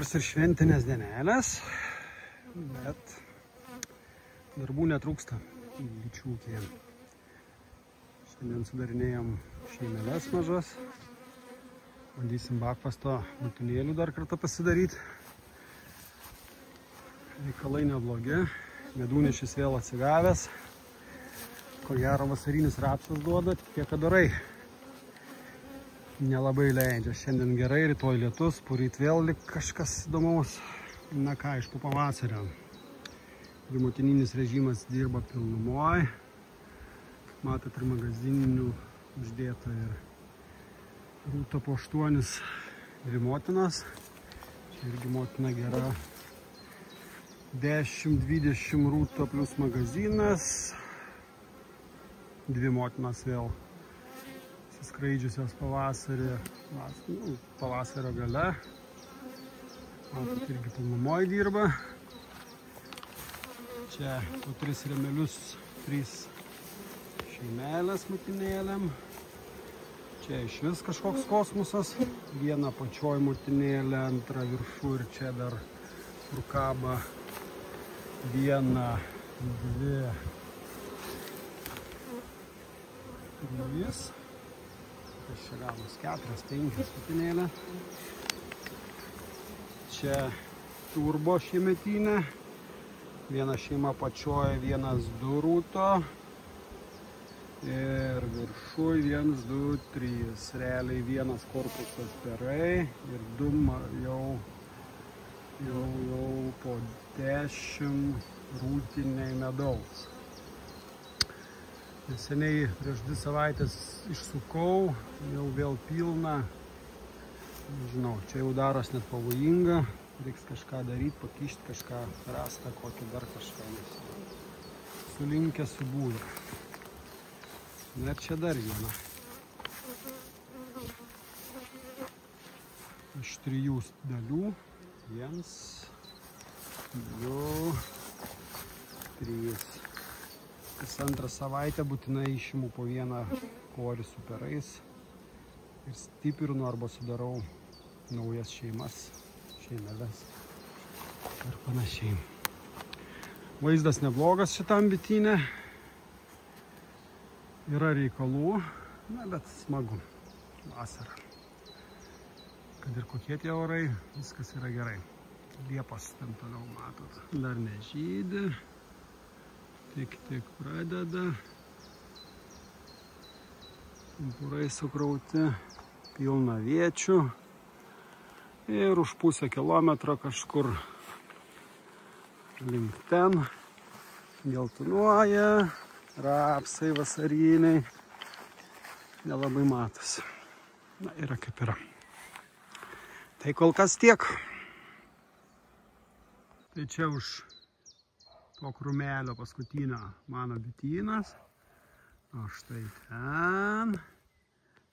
Nors ir šventinės dienelės, bet darbų netrūksta bičių ūkyje. Šiandien sudarinėjom šeimeles mažas. Bandysim bakpasto motinėlių dar kartą pasidaryti. Reikalai neblogi. Medūnešis vėl atsigavęs. Ko gero vasarinis rapsas duoda, tiek kad orai nelabai leidžia. Šiandien gerai, rytoj lietus, poryt vėl lik kažkas įdomaus. Na ką, iš po pavasario. Motininis režimas dirba pilnumoj. Matot, ir magazininių uždėta ir rūta po 8 ir motinas. Čia irgi motina gera. 10-20 rūta plus magazinas. 2 motinas vėl skraidžiusios pavasarį, pavasario gale. Matot, irgi pilnumoj dirba. Čia po 3 remelius, 3 šeimelės motinėlėm. Čia iš vis kažkoks kosmosas. Viena pačioj motinėlė, antra viršų ir čia dar kur kaba 1, 2, 3. Tas čia gavus 4, 5 motinėlė. Čia turbo šiemetinė. Viena šeima pačioje, 1, 2 rūto. Ir viršui 1, 2, 3. Realiai 1 korpusas perai ir 2 jau po 10 rūtiniai medaus. Neseniai prieš 2 savaitės išsukau, jau vėl pilna. Nežinau, čia jau daros net pavojinga. Reiks kažką daryti, pakišti kažką, rastą kokį dar kažką. Sulinkę subūrę. Ir čia dar viena. Iš 3 dalių. 1, 2, 3. Kas antrą savaitę būtinai išimu po 1 korį su perais. Ir stiprinu arba sudarau naujas šeimas. Šeimeles ir panašiai. Vaizdas neblogas šitam bityne. Yra reikalų, bet smagu. Vasara. Kad ir kokie tie orai, viskas yra gerai. Liepos ten toliau matot. Dar nežydi. Tik pradeda. Pumpurai sukrauti. Pilna viečių. Ir už pusę kilometro kažkur link ten geltonuoja, rapsai vasariniai, nelabai matosi. Na, yra kaip yra. Tai kol kas tiek. Tai čia už to krūmelio paskutinio mano bitynas. O štai ten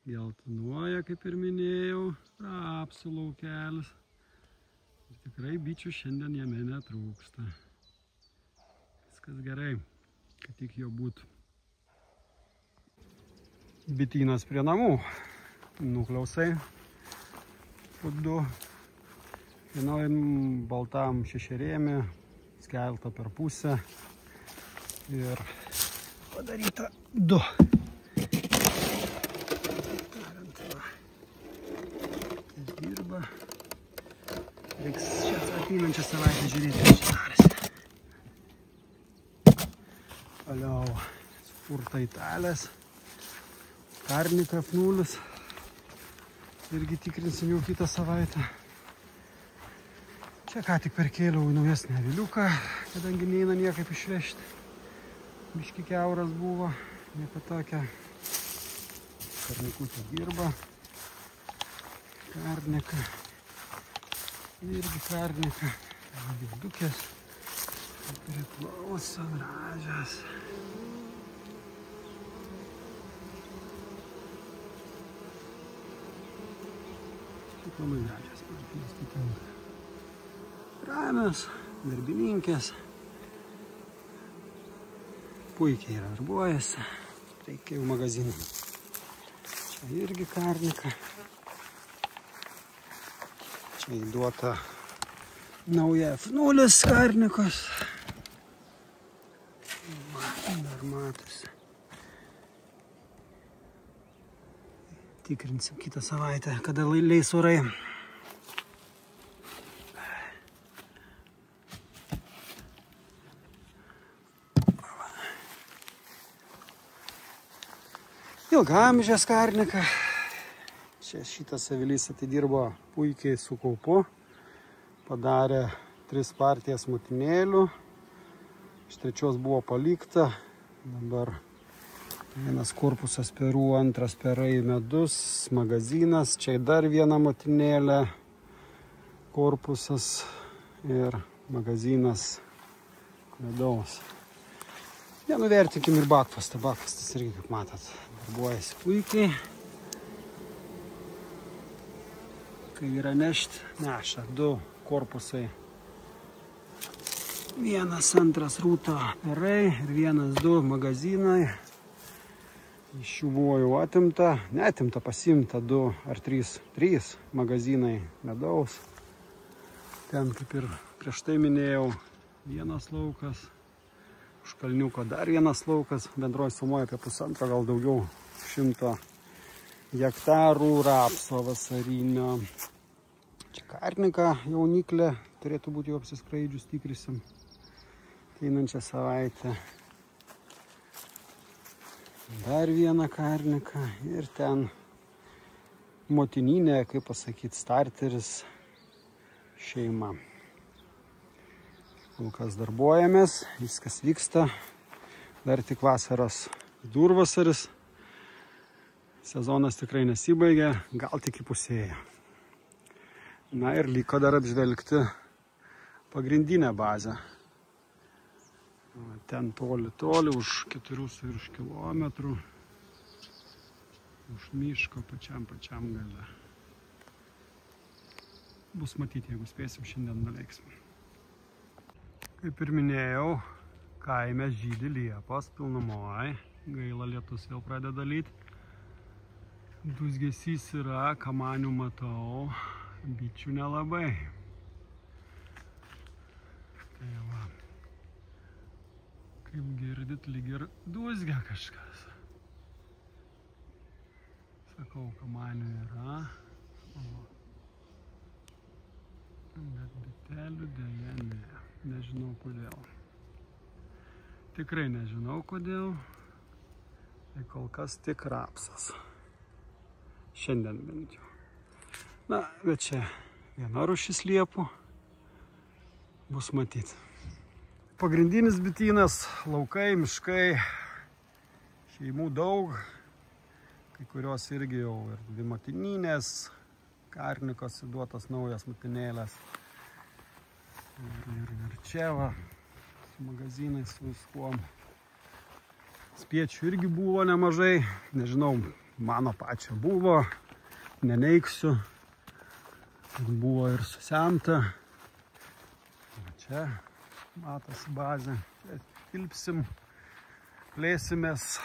geltonuoja, kaip ir minėjau, rapsų laukelis. Ir tikrai bičių šiandien jame netrūksta. Viskas gerai, kad tik jo būtų. Bitynas prie namų. Nukliausai po 2. Vienoj baltam šešerėmi, skelta per pusę. Ir padaryta 2. Dirba. Reiks šias ateinančią savaitę žiūrėti, kaip čia darėsi. Toliau spurta italės. Karnikas 0. Irgi tikrinsim jau kitą savaitę. Čia ką tik perkėliau į naujesnį aviliuką, kadangi neina niekaip išvežti. Biški kiauras buvo, nieko tokia. Karnikutė dirba. Karnika. Irgi karnika. Vidukės. Priklauso gražios. Šiaip labai gražios. Ramios, darbininkės. Puikiai darbuojasi. Reikia jau magazinų. Čia irgi karnika. Čia įduota Nauja F0 karnikos. Dar matosi. Tikrinsim kitą savaitę, kada leis orai. Ilgaamžės karnika. Čia šitas avilys atidirbo puikiai su kaupu. Padarė 3 partijas motinėlių. Iš 3 buvo palikta. Dabar vienas korpusas perų, 2 perai medus, magazinas. Čia dar viena motinėlė, korpusas ir magazinas medaus. Nenuvertinkim ir bakfastą. Bakfastas irgi, kaip matot, darbuojasi puikiai. Kai yra nešti, neša 2 korpusai. 1, 2 rūto perai ir 1, 2 magazinai. Iš jų buvo jau atimta, neatimta, pasimta 2 ar 3 magazinai medaus. Ten, kaip ir prieš tai minėjau, 1 laukas. Už kalniuko dar 1 laukas. Bendroji sumoja apie 1,5, gal daugiau 100 hektarų rapso vasarinio. Čia karnika jauniklė, turėtų būti jau apsiskraidžius, tikrisim ateinančią savaitę. Dar 1 karnika ir ten motininė, kaip pasakyti, starteris šeima. Kol kas darbuojamės, viskas vyksta. Dar tik vasaros vidurvasaris. Sezonas tikrai nesibaigia, gal tik įpusėja. Na ir liko dar apžvelgti pagrindinę bazę. Ten toli, už 4,5 kilometrų. Už miško pačiam gale. Bus matyti, jeigu spėsim, šiandien nuveiksim. Kaip ir minėjau, kaime žydi liepos pilnumoj. Gaila, lietus vėl pradeda lyti. Dūzgesys yra, kamanių matau, bičių nelabai. Tai va. Kaip girdit, lyg ir dūzgia kažkas. Sakau, kamanių yra. Bet bitelių dėja ne. Nežinau kodėl. Tikrai nežinau kodėl. Tai kol kas tik rapsas. Šiandien bent jau. Na, bet čia viena rūšis liepų. Bus matyti. Pagrindinis bitynas, laukai, miškai. Šeimų daug. Kai kurios irgi jau ir 2 motininės. Karnikos įduotos naujas motinėlės. Ir čia va, su magazinais, su viskuom. Spiečių irgi buvo nemažai. Nežinau, mano pačio buvo. Neneiksiu. Buvo ir susemta. Čia matosi bazė. Čia tilpsim, plėsimės.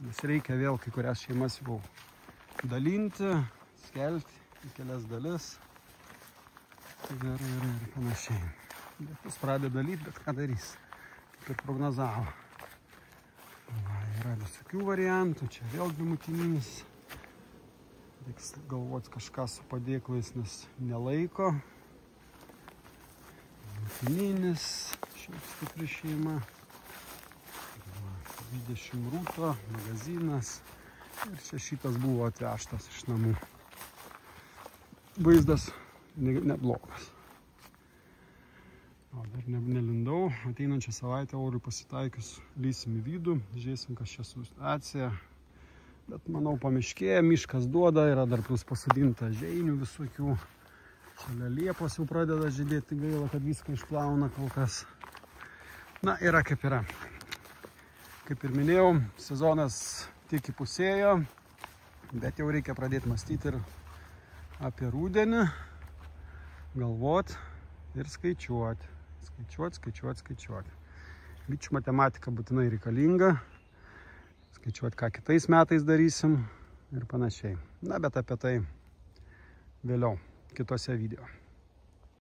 Nes reikia vėl kai kurias šeimas jau dalinti, skelti į kelias dalis. Ir panašiai. Lietus pradeda lyti, bet ką darys. Kaip ir prognozavo. Va, yra visokių variantų. Čia vėl 2 motininis. Reiks galvoti kažką su padėklais, nes nelaiko. Motininis. Šiaip stipri šeima. 20 rūto, magazinas. Ir čia šitas buvo atvežtas iš namų. Vaizdas neblogas. O dar nelindau. Ateinančią savaitę orui pasitaikius lysim į vidų. Žiūrėsim, kas čia su situacija. Bet manau pamiškėja, miškas duoda. Yra dar plus pasodinta žeinių visokių. Šalia liepos jau pradeda žydėti. Gaila, kad viską išplauna kol kas. Na, yra kaip yra. Kaip ir minėjau, sezonas tik įpusėjo. Bet jau reikia pradėti mąstyti ir apie rudenį. Galvot ir skaičiuoti. Skaičiuoti. Bičių matematika būtinai reikalinga. Skaičiuoti, ką kitais metais darysim ir panašiai. Na, bet apie tai vėliau, kitose video.